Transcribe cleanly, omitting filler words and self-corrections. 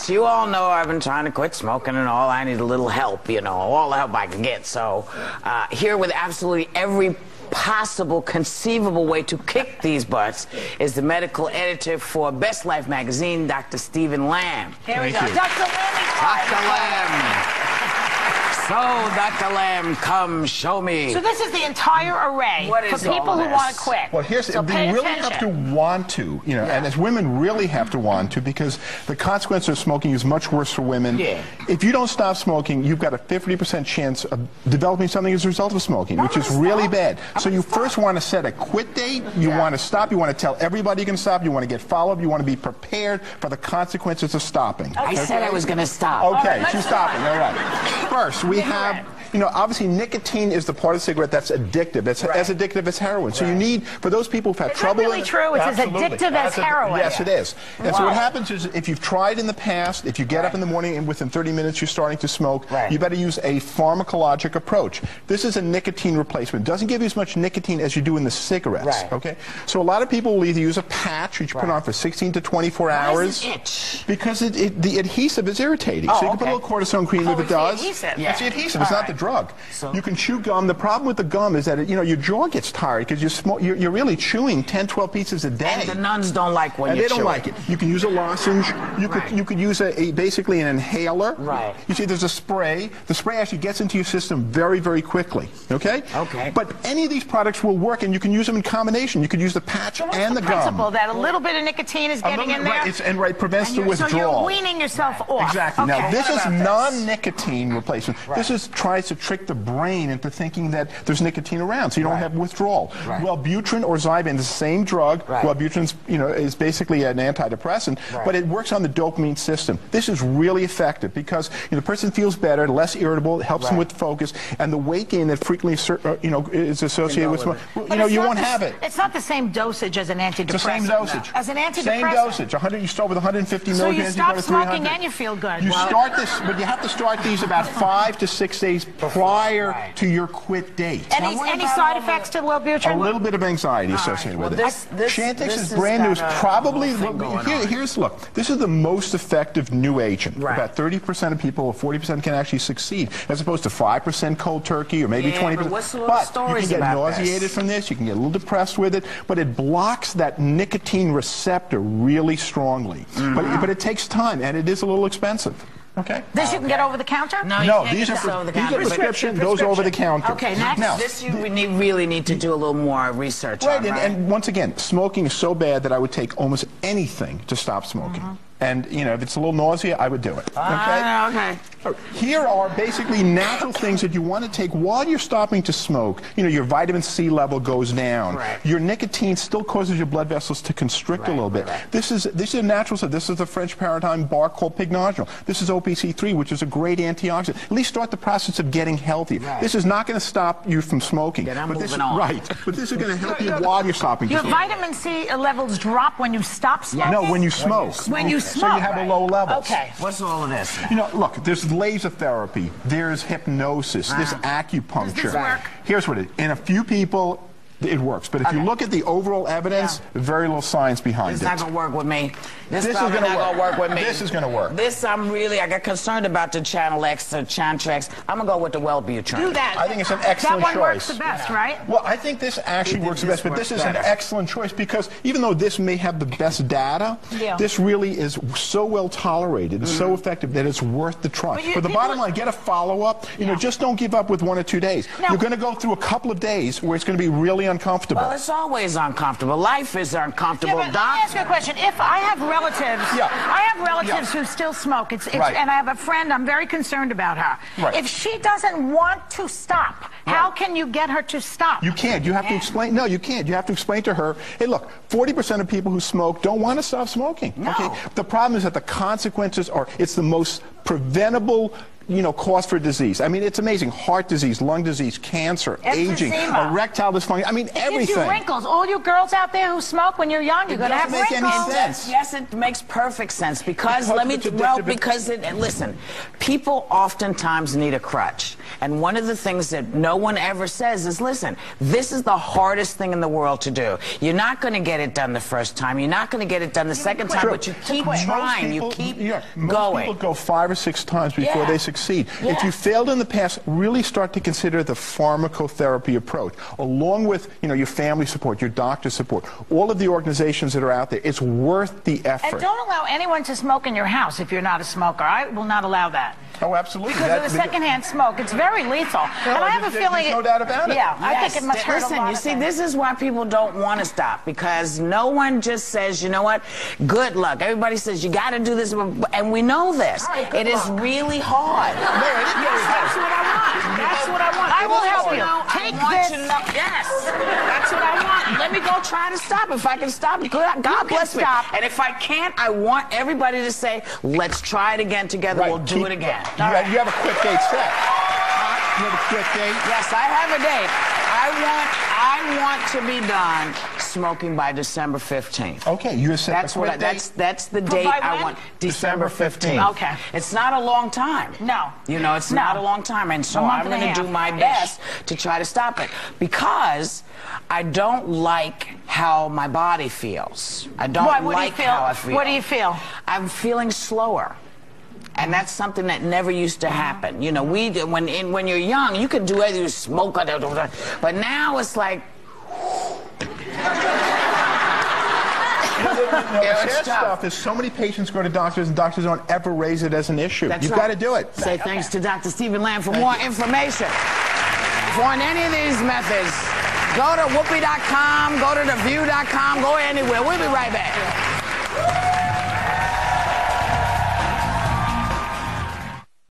Yes, you all know I've been trying to quit smoking and all. I need a little help, you know, all the help I can get. So here with absolutely every possible, conceivable way to kick these butts is the medical editor for Best Life magazine, Dr. Stephen Lamb. Here we go. Dr. Lamb. So, Dr. Lamb, come show me. So this is the entire array for people who want to quit. Well, here's so they really have to want to, you know, and as women really have to want to, because the consequence of smoking is much worse for women. Yeah. If you don't stop smoking, you've got a 50% chance of developing something as a result of smoking, which is really bad. So you first want to set a quit date. You want to stop. You want to tell everybody you can stop. You want to get follow-up. You want to be prepared for the consequences of stopping. I said I was going to stop. Okay, she's stopping. All right. First, we have, you know, obviously nicotine is the part of the cigarette that's addictive. It's as addictive as heroin. So you need, for those people who've had trouble. Is that really true? It's as addictive as heroin. Yes, it is. And so what happens is, if you've tried in the past, if you get up in the morning and within 30 minutes you're starting to smoke, you better use a pharmacologic approach. This is a nicotine replacement. It doesn't give you as much nicotine as you do in the cigarettes. Okay? So a lot of people will either use a patch, which you put on for 16 to 24 hours. Why does it itch? Because the adhesive is irritating. So you can put a little cortisone cream if it does. It's the adhesive. It's the adhesive. It's not the drug. So you can chew gum. The problem with the gum is that your jaw gets tired because you're really chewing 10, 12 pieces a day. And the nuns don't like when you chew. And they don't like it. You can use a lozenge. You could use basically an inhaler. Right. You see, there's a spray. The spray actually gets into your system very, very quickly. Okay. Okay. But any of these products will work, and you can use them in combination. You could use the patch and the gum. Principle that a little bit of nicotine is getting in there. Right, prevents the withdrawal. So you're weaning yourself off. Exactly. Now this is non-nicotine replacement. This tries to trick the brain into thinking that there's nicotine around, so you don't have withdrawal. Wellbutrin or Zyban is the same drug. Wellbutrin, is basically an antidepressant, but it works on the dopamine system. This is really effective because the person feels better, less irritable, it helps them with focus, and the weight gain that frequently is associated with smoking. You won't have it. It's not the same dosage as an antidepressant. It's the same dosage. As an antidepressant. Same dosage. You start with 150 milligrams. So you stop smoking and you feel good. You start this, but you have to start these about 5 to 6 days prior to your quit date. Any side effects to Wellbutrin? A little bit of anxiety associated with it. Chantix is brand new. It's probably, look, this is the most effective new agent. About 30% of people, or 40% can actually succeed, as opposed to 5% cold turkey, or maybe 20%. But you can get nauseated from this, you can get a little depressed with it, but it blocks that nicotine receptor really strongly. But it takes time, and it is a little expensive. Okay. This you can get over the counter? No, these are prescription. Those over the counter. Okay, next. Now, this you really need to do a little more research on, right? And once again, smoking is so bad that I would take almost anything to stop smoking. And, if it's a little nausea, I would do it. Okay? Here are basically natural things that you want to take while you're stopping to smoke. Your vitamin C level goes down. Your nicotine still causes your blood vessels to constrict a little bit. This is a natural stuff. This is a French paradigm bark called pignogenic. This is OPC-3, which is a great antioxidant. At least start the process of getting healthy. This is not going to stop you from smoking. But this is going to help you while you're stopping to smoke. Your vitamin C levels drop when you stop smoking? No, when you smoke. When you smoke. So you have a low level. Okay. What's all of this? Look, there's laser therapy, there's hypnosis, there's acupuncture. Does this work? Here's what it is. In a few people, it works. But if you look at the overall evidence, very little science behind it. It's not going to work with me. This is going to work with me. This is going to work. I got concerned about the Channel X, the Chantix. I'm going to go with the Wellbutrin. Do that. I think it's an excellent choice. That one works the best, right? Well, I think this actually works the best, but this is an excellent choice because even though this may have the best data, this really is so well tolerated, it's so effective that it's worth the try. But the bottom line, get a follow-up. Just don't give up with 1 or 2 days. You're going to go through a couple of days where it's going to be really uncomfortable. Well, it's always uncomfortable. Life is uncomfortable, Doc. Let me ask you a question. If I have relatives who still smoke, and I have a friend, I'm very concerned about her. If she doesn't want to stop, how can you get her to stop? You can't. You have to explain. No, you can't. You have to explain to her, hey, look, 40% of people who smoke don't want to stop smoking. Okay? The problem is that the consequences are, it's the most preventable cause for disease. I mean, it's amazing. Heart disease, lung disease, cancer, aging, erectile dysfunction. I mean, everything. It gives you wrinkles. All you girls out there who smoke when you're young, you're going to have wrinkles. It doesn't make any sense. Yes, it makes perfect sense because listen, people oftentimes need a crutch. And one of the things that no one ever says is, listen, this is the hardest thing in the world to do. You're not going to get it done the first time. You're not going to get it done the second time, but you keep trying. You keep most going. People go 5 or 6 times before they succeed. If you failed in the past, really start to consider the pharmacotherapy approach, along with your family support, your doctor support, all of the organizations that are out there. It's worth the effort. And don't allow anyone to smoke in your house if you're not a smoker. I will not allow that. Oh, absolutely. Because of the secondhand smoke, it's very lethal. No, and I have a feeling... There's no doubt about it. Yeah, I think it must hurt a lot. Listen, you see, this is why people don't want to stop, because no one just says, you know what, good luck. Everybody says, you got to do this, and we know this. Right, it is really hard. That's what I want. That's what I want. I will help you. Take this. Yes, that's what I want. Let me go try to stop. If I can stop, God bless me. And if I can't, I want everybody to say, let's try it again together. We'll do it again. You have a quick date set. You have a quick date? Yes, I have a date. I want to be done smoking by December 15th. Okay, you said that's the date I want. December 15th. Okay. It's not a long time. No. It's not a long time, and so I'm going to do my best to try to stop it, because I don't like how my body feels. I don't like how I feel. What do you feel? I'm feeling slower. And that's something that never used to happen. When you're young, you can do anything, you smoke, but now it's like... The sad stuff is so many patients go to doctors and doctors don't ever raise it as an issue. You've got to do it. Say thanks to Dr. Stephen Lamb. For more information on any of these methods, go to whoopee.com, go to theview.com, go anywhere. We'll be right back.